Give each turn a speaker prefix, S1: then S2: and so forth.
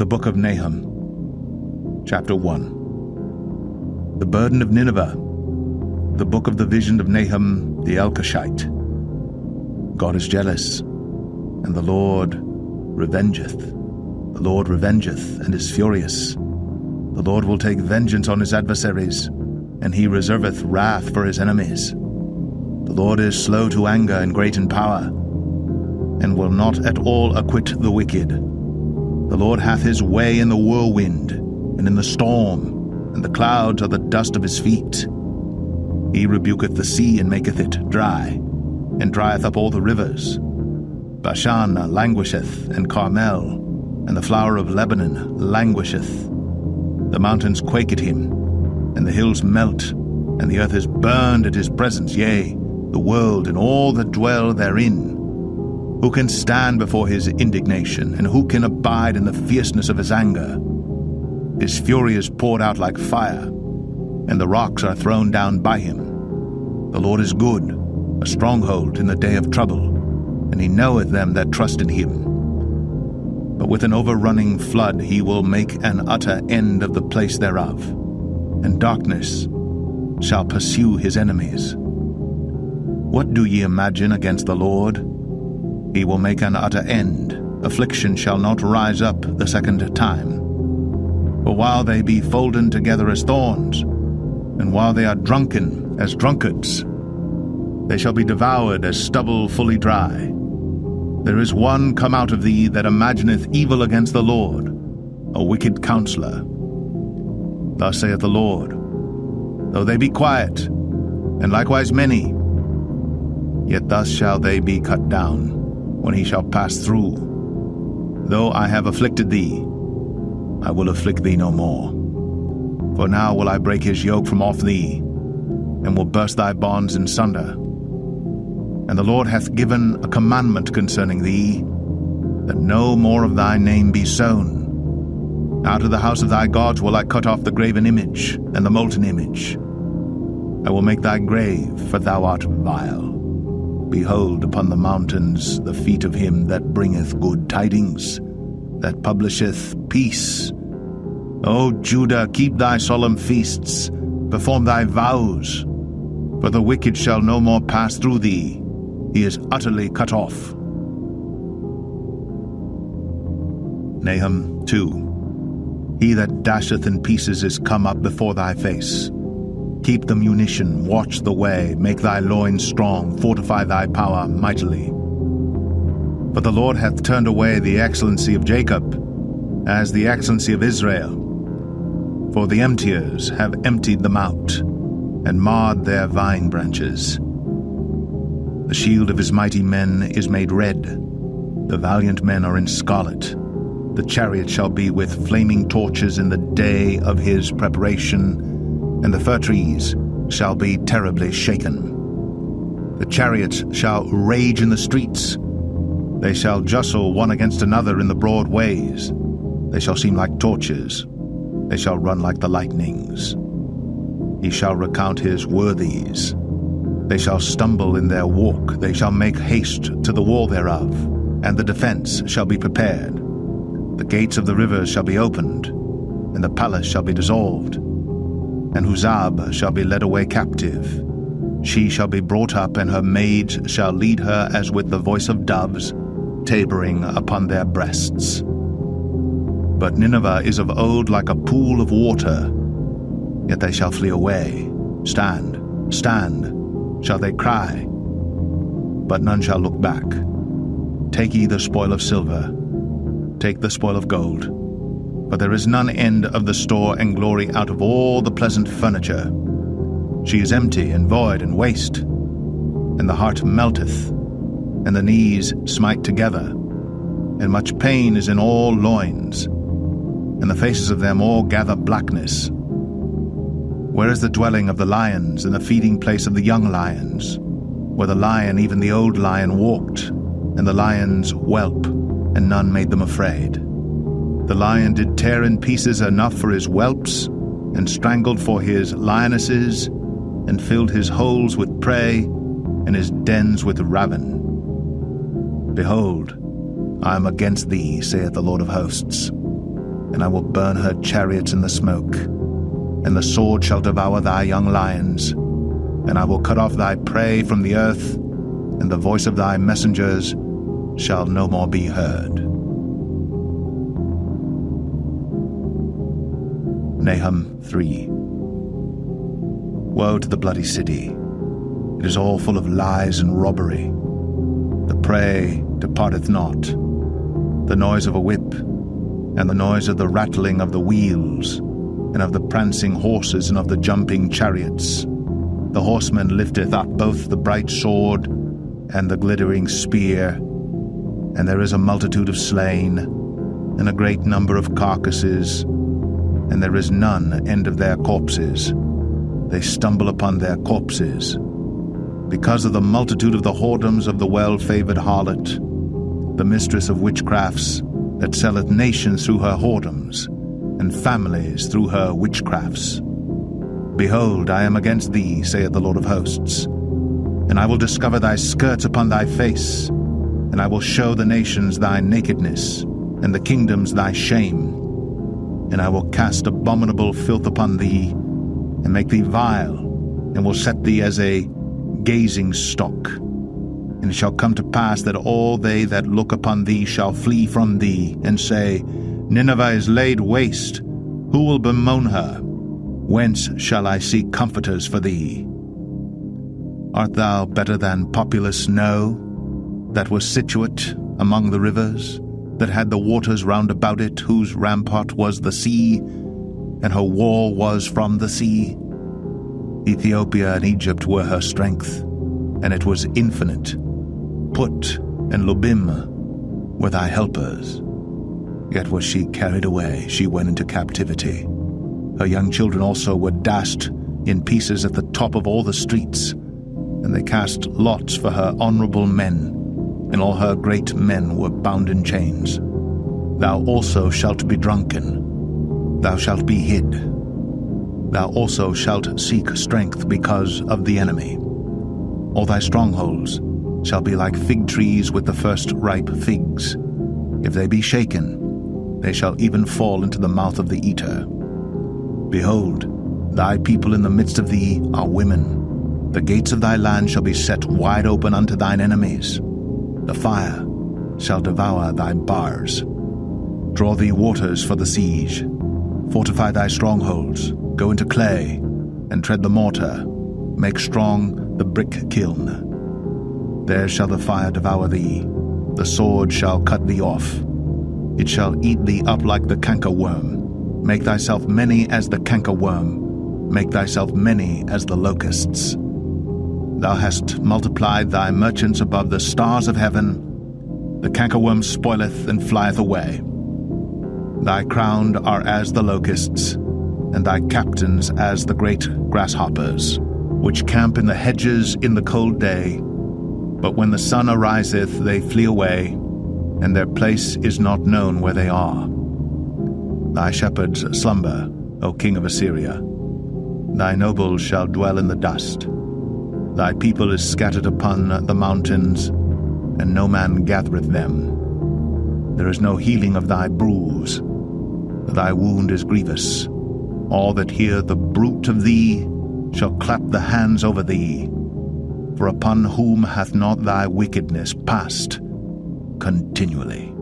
S1: The book of Nahum, chapter 1. The burden of Nineveh, the book of the vision of Nahum the Elkoshite. God is jealous, and the Lord revengeth. The Lord revengeth, and is furious. The Lord will take vengeance on his adversaries, and he reserveth wrath for his enemies. The Lord is slow to anger and great in power, and will not at all acquit the wicked. The Lord hath his way in the whirlwind, and in the storm, and the clouds are the dust of his feet. He rebuketh the sea, and maketh it dry, and drieth up all the rivers. Bashan languisheth, and Carmel, and the flower of Lebanon languisheth. The mountains quake at him, and the hills melt, and the earth is burned at his presence, yea, the world and all that dwell therein. Who can stand before his indignation, and who can abide in the fierceness of his anger? His fury is poured out like fire, and the rocks are thrown down by him. The Lord is good, a stronghold in the day of trouble, and he knoweth them that trust in him. But with an overrunning flood he will make an utter end of the place thereof, and darkness shall pursue his enemies. What do ye imagine against the Lord? He will make an utter end. Affliction shall not rise up the second time. For while they be folden together as thorns, and while they are drunken as drunkards, they shall be devoured as stubble fully dry. There is one come out of thee that imagineth evil against the Lord, a wicked counselor. Thus saith the Lord, though they be quiet, and likewise many, yet thus shall they be cut down, when he shall pass through. Though I have afflicted thee, I will afflict thee no more. For now will I break his yoke from off thee, and will burst thy bonds in sunder. And the Lord hath given a commandment concerning thee, that no more of thy name be sown. Out of the house of thy gods will I cut off the graven image, and the molten image. I will make thy grave, for thou art vile. Behold upon the mountains the feet of him that bringeth good tidings, that publisheth peace. O Judah, keep thy solemn feasts, perform thy vows, for the wicked shall no more pass through thee. He is utterly cut off. Nahum 2. He that dasheth in pieces is come up before thy face. Keep the munition, watch the way, make thy loins strong, fortify thy power mightily. For the Lord hath turned away the excellency of Jacob, as the excellency of Israel. For the emptiers have emptied them out, and marred their vine branches. The shield of his mighty men is made red, the valiant men are in scarlet. The chariot shall be with flaming torches in the day of his preparation, and the fir trees shall be terribly shaken. The chariots shall rage in the streets. They shall justle one against another in the broad ways. They shall seem like torches. They shall run like the lightnings. He shall recount his worthies. They shall stumble in their walk. They shall make haste to the wall thereof, and the defense shall be prepared. The gates of the rivers shall be opened, and the palace shall be dissolved. And Huzzab shall be led away captive. She shall be brought up, and her maids shall lead her as with the voice of doves, tabering upon their breasts. But Nineveh is of old like a pool of water, yet they shall flee away. Stand, stand, shall they cry, but none shall look back. Take ye the spoil of silver, take the spoil of gold, for there is none end of the store and glory out of all the pleasant furniture. She is empty and void and waste, and the heart melteth, and the knees smite together, and much pain is in all loins, and the faces of them all gather blackness. Where is the dwelling of the lions, and the feeding place of the young lions, where the lion, even the old lion, walked, and the lions whelp, and none made them afraid? The lion did tear in pieces enough for his whelps, and strangled for his lionesses, and filled his holes with prey, and his dens with ravin. Behold, I am against thee, saith the Lord of hosts. and I will burn her chariots in the smoke. And the sword shall devour thy young lions, and I will cut off thy prey from the earth, and the voice of thy messengers shall no more be heard. Nahum 3. Woe to the bloody city! It is all full of lies and robbery. The prey departeth not. The noise of a whip, and the noise of the rattling of the wheels, and of the prancing horses, and of the jumping chariots. The horseman lifteth up both the bright sword and the glittering spear, and there is a multitude of slain, and a great number of carcasses, and there is none end of their corpses. They stumble upon their corpses. Because of the multitude of the whoredoms of the well-favored harlot, the mistress of witchcrafts, that selleth nations through her whoredoms, and families through her witchcrafts. Behold, I am against thee, saith the Lord of hosts, and I will discover thy skirts upon thy face, and I will show the nations thy nakedness, and the kingdoms thy shame. And I will cast abominable filth upon thee, and make thee vile, and will set thee as a gazing stock. And it shall come to pass that all they that look upon thee shall flee from thee, and say, Nineveh is laid waste. Who will bemoan her? Whence shall I seek comforters for thee? Art thou better than populous No, that was situate among the rivers, that had the waters round about it, whose rampart was the sea, and her wall was from the sea? Ethiopia and Egypt were her strength, and it was infinite. Put and Lubim were thy helpers. Yet was she carried away, she went into captivity. Her young children also were dashed in pieces at the top of all the streets, and they cast lots for her honorable men, and all her great men were bound in chains. Thou also shalt be drunken, thou shalt be hid. Thou also shalt seek strength because of the enemy. All thy strongholds shall be like fig trees with the first ripe figs. If they be shaken, they shall even fall into the mouth of the eater. Behold, thy people in the midst of thee are women. The gates of thy land shall be set wide open unto thine enemies. The fire shall devour thy bars. Draw thee waters for the siege. Fortify thy strongholds. Go into clay, and tread the mortar. Make strong the brick kiln. There shall the fire devour thee. The sword shall cut thee off. It shall eat thee up like the cankerworm. Make thyself many as the cankerworm. Make thyself many as the locusts. Thou hast multiplied thy merchants above the stars of heaven. The cankerworm spoileth and flieth away. Thy crowned are as the locusts, and thy captains as the great grasshoppers, which camp in the hedges in the cold day. But when the sun ariseth, they flee away, and their place is not known where they are. Thy shepherds slumber, O king of Assyria. Thy nobles shall dwell in the dust. Thy people is scattered upon the mountains, and no man gathereth them. There is no healing of thy bruise. Thy wound is grievous. All that hear the bruit of thee shall clap the hands over thee. For upon whom hath not thy wickedness passed continually?